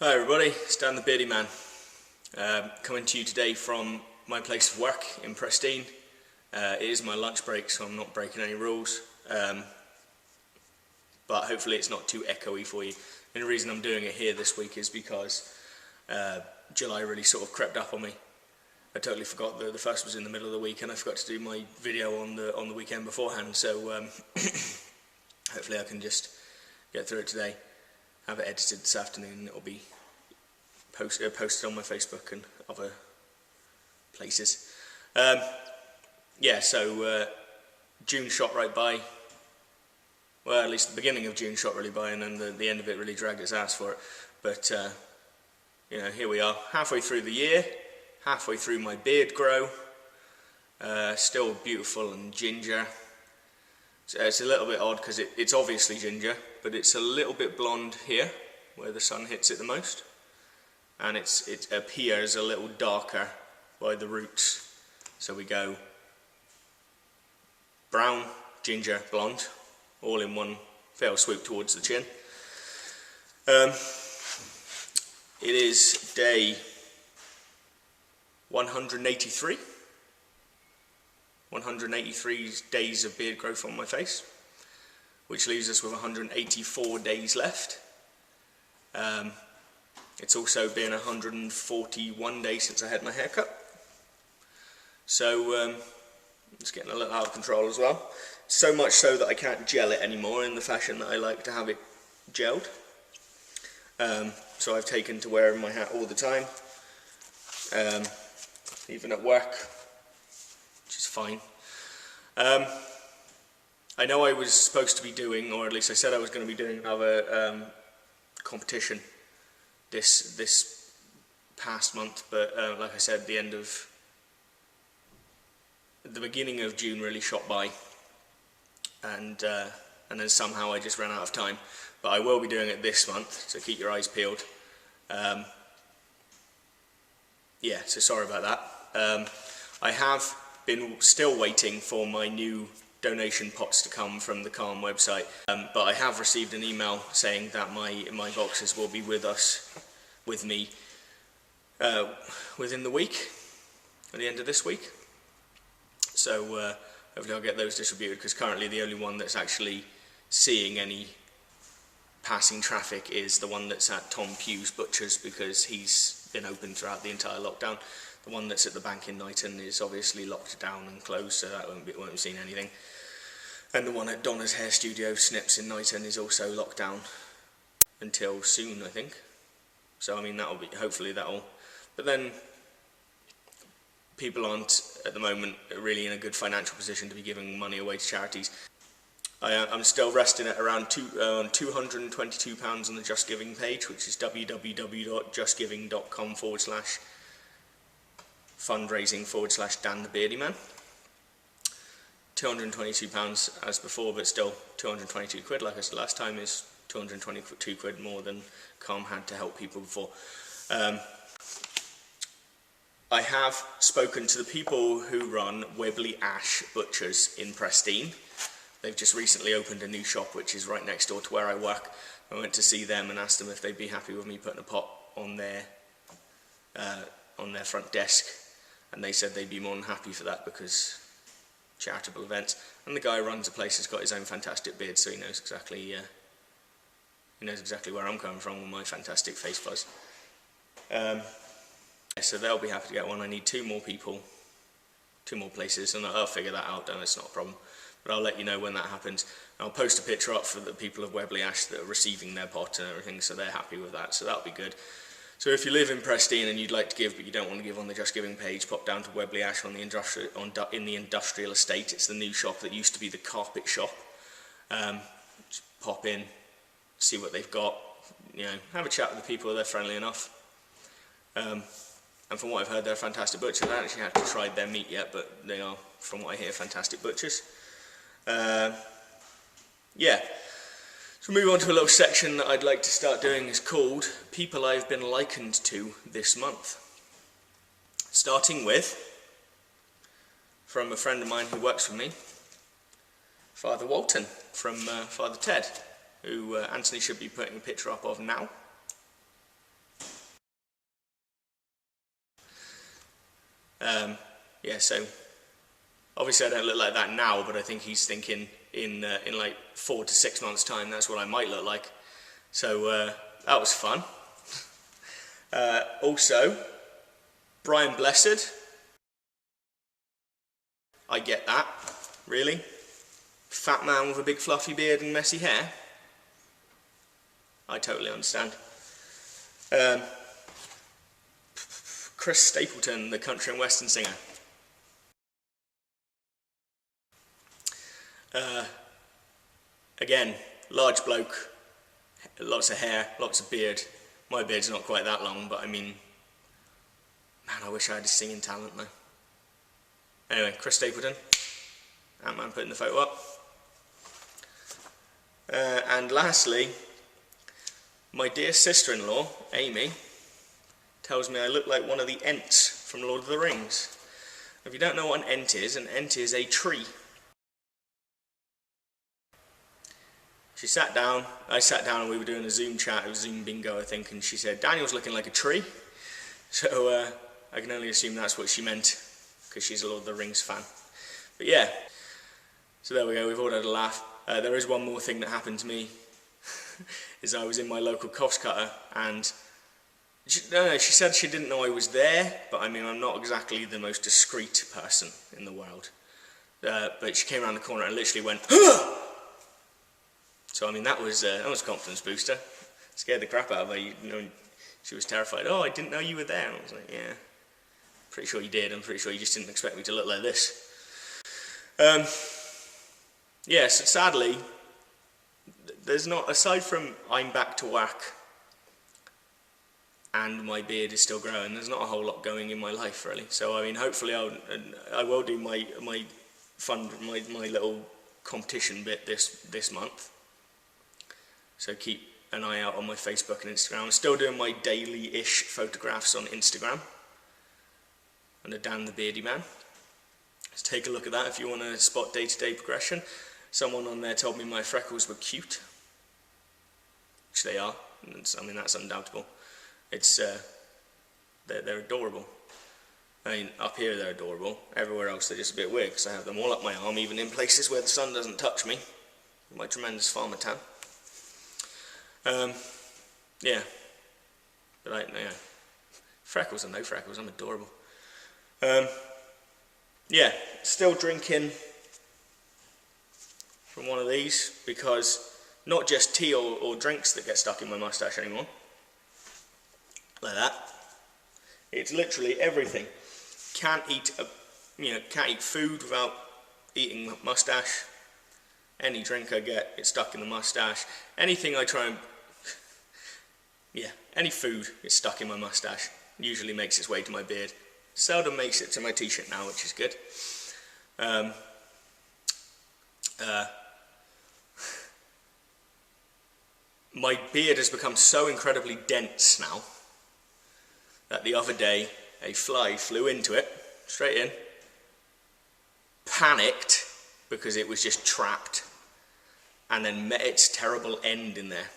Hi everybody, it's Dan the Beardy Man, coming to you today from my place of work in Prestine. It is my lunch break, so I'm not breaking any rules, but hopefully it's not too echoey for you. And the reason I'm doing it here this week is because July really sort of crept up on me. I totally forgot the first was in the middle of the week, and I forgot to do my video on the weekend beforehand, so hopefully I can just get through it today. Have it edited this afternoon, and it'll be posted on my Facebook and other places. June shot right by. Well, at least the beginning of June shot really by, and then the end of it really dragged its ass for it. But here we are, halfway through the year, halfway through my beard grow. Still beautiful and ginger. It's a little bit odd because it's obviously ginger, but it's a little bit blonde here, where the sun hits it the most, and it appears a little darker by the roots. So we go brown, ginger, blonde, all in one fell swoop towards the chin. It is day 183. 183 days of beard growth on my face, which leaves us with 184 days left. It's also been 141 days since I had my haircut, so it's getting a little out of control as well. So much so that I can't gel it anymore in the fashion that I like to have it gelled. So I've taken to wearing my hat all the time, even at work, which is fine. I know I was supposed to be doing, or at least I said I was going to be doing another competition this past month, but like I said, the beginning of June really shot by, and then somehow I just ran out of time. But I will be doing it this month, so keep your eyes peeled. So sorry about that. I have been still waiting for my new donation pots to come from the Calm website, but I have received an email saying that my boxes will be with me within the week, at the end of this week. So hopefully I'll get those distributed, because currently the only one that's actually seeing any passing traffic is the one that's at Tom Pugh's Butchers, because he's been open throughout the entire lockdown. The one that's at the bank in Knighton is obviously locked down and closed, so that won't be seen anything. And the one at Donna's Hair Studio, Snips in Knighton, is also locked down until soon, I think. So I mean, hopefully that'll. But then people aren't at the moment really in a good financial position to be giving money away to charities. I'm still resting at around £222 on the Just Giving page, which is www.justgiving.com/fundraising/Dan the Beardy Man. £222 as before, but still 222 quid, like I said last time, is 222 quid more than Calm had to help people before. I have spoken to the people who run Webley Ash Butchers in Prestine. They've just recently opened a new shop which is right next door to where I work. I went to see them and asked them if they'd be happy with me putting a pot on their front desk, and they said they'd be more than happy for that, because charitable events. And the guy who runs the place has got his own fantastic beard, so he knows exactly where I'm coming from with my fantastic face fuzz. So they'll be happy to get one. I need two more people, two more places, and I'll figure that out, and it's not a problem. But I'll let you know when that happens. I'll post a picture up for the people of Webley Ash that are receiving their pot and everything, so they're happy with that, so that'll be good. So if you live in Prestine and you'd like to give, but you don't want to give on the Just Giving page, pop down to Webley Ash in the industrial estate. It's the new shop that used to be the carpet shop. Just pop in, see what they've got, have a chat with the people. They're friendly enough. And from what I've heard, they're fantastic butchers. I actually haven't tried their meat yet, but they are, from what I hear, fantastic butchers. So move on to a little section that I'd like to start doing. Is called People I've Been Likened to This Month. Starting with, from a friend of mine who works for me, Father Walton from Father Ted, who Anthony should be putting a picture up of now. Yeah, so obviously I don't look like that now, but I think he's thinking in like 4 to 6 months' time, that's what I might look like. So that was fun. Also, Brian Blessed. I get that, really. Fat man with a big fluffy beard and messy hair. I totally understand. Chris Stapleton, the country and western singer. Again, large bloke, lots of hair, lots of beard. My beard's not quite that long, but I mean, man, I wish I had a singing talent though. Anyway, Chris Stapleton, Ant-Man putting the photo up. And lastly, my dear sister-in-law, Amy, tells me I look like one of the Ents from Lord of the Rings. If you don't know what an Ent is a tree. She sat down, I sat down and we were doing a Zoom chat, it was Zoom bingo I think, and she said, Daniel's looking like a tree. So I can only assume that's what she meant, because she's a Lord of the Rings fan. But yeah, so there we go, we've all had a laugh. There is one more thing that happened to me, is I was in my local cost cutter, and she said she didn't know I was there, but I mean, I'm not exactly the most discreet person in the world. But she came around the corner and literally went, "Huh!" So I mean, that was a confidence booster. Scared the crap out of her. You know, she was terrified. Oh, I didn't know you were there. And I was like, yeah, pretty sure you did. I'm pretty sure you just didn't expect me to look like this. Yeah, so sadly, there's not, aside from I'm back to work and my beard is still growing, there's not a whole lot going in my life really. So I mean, hopefully I will do my little competition bit this month. So keep an eye out on my Facebook and Instagram. I'm still doing my daily-ish photographs on Instagram under Dan the Beardy Man. Let's take a look at that if you want to spot day-to-day progression. Someone on there told me my freckles were cute, which they are. I mean, that's undoubtable. It's they're adorable. I mean, up here they're adorable. Everywhere else they're just a bit weird because I have them all up my arm, even in places where the sun doesn't touch me. My tremendous farmer tan. Yeah, but yeah, freckles or no freckles, I'm adorable. Yeah, still drinking from one of these, because not just tea or drinks that get stuck in my mustache anymore, like that. It's literally everything. Can't eat food without eating mustache. Any drink I get, it's stuck in the mustache. Anything I try and any food is stuck in my mustache. Usually makes its way to my beard. Seldom makes it to my t-shirt now, which is good. My beard has become so incredibly dense now that the other day a fly flew into it, straight in, panicked because it was just trapped, and then met its terrible end in there.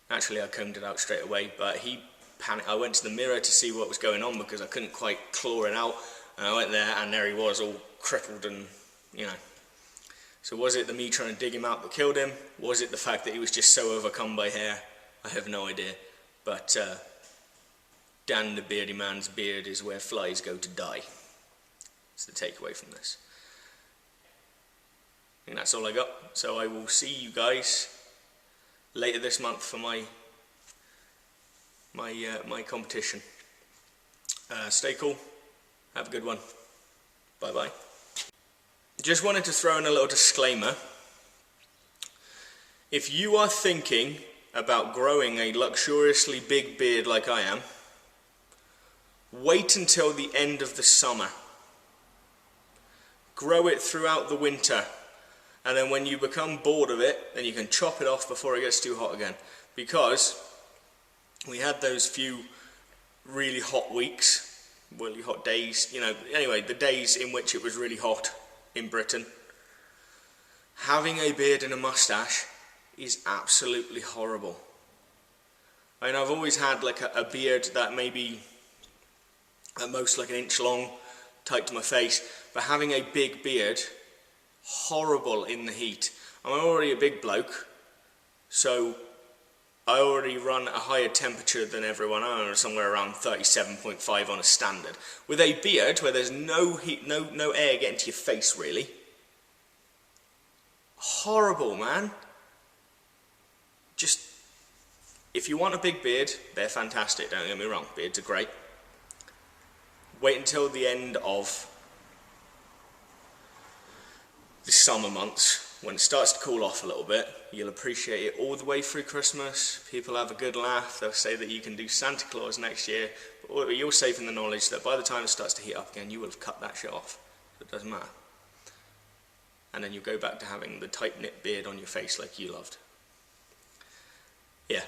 Actually, I combed it out straight away, but he panicked. I went to the mirror to see what was going on because I couldn't quite claw it out, and I went there and there he was, all crippled and, you know. So was it the me trying to dig him out that killed him? Was it the fact that he was just so overcome by hair? I have no idea. But Dan the Beardy Man's beard is where flies go to die. That's the takeaway from this. I think that's all I got. So I will see you guys later this month for my competition. Stay cool. Have a good one. Bye bye. Just wanted to throw in a little disclaimer. If you are thinking about growing a luxuriously big beard like I am, wait until the end of the summer. Grow it throughout the winter. And then when you become bored of it, then you can chop it off before it gets too hot again. Because we had those few really hot weeks, really hot days, you know, anyway, the days in which it was really hot in Britain. Having a beard and a mustache is absolutely horrible. I mean, I've always had like a beard that maybe at most like an inch long, tight to my face. But having a big beard, horrible in the heat. I'm already a big bloke, so I already run a higher temperature than everyone. I'm somewhere around 37.5 on a standard. With a beard where there's no heat, no air getting to your face really. Horrible, man. Just, if you want a big beard, they're fantastic, don't get me wrong, beards are great. Wait until the end of the summer months, when it starts to cool off a little bit. You'll appreciate it all the way through Christmas. People have a good laugh. They'll say that you can do Santa Claus next year, but you're safe in the knowledge that by the time it starts to heat up again, you will have cut that shit off. It doesn't matter. And then you go back to having the tight-knit beard on your face like you loved. Yeah.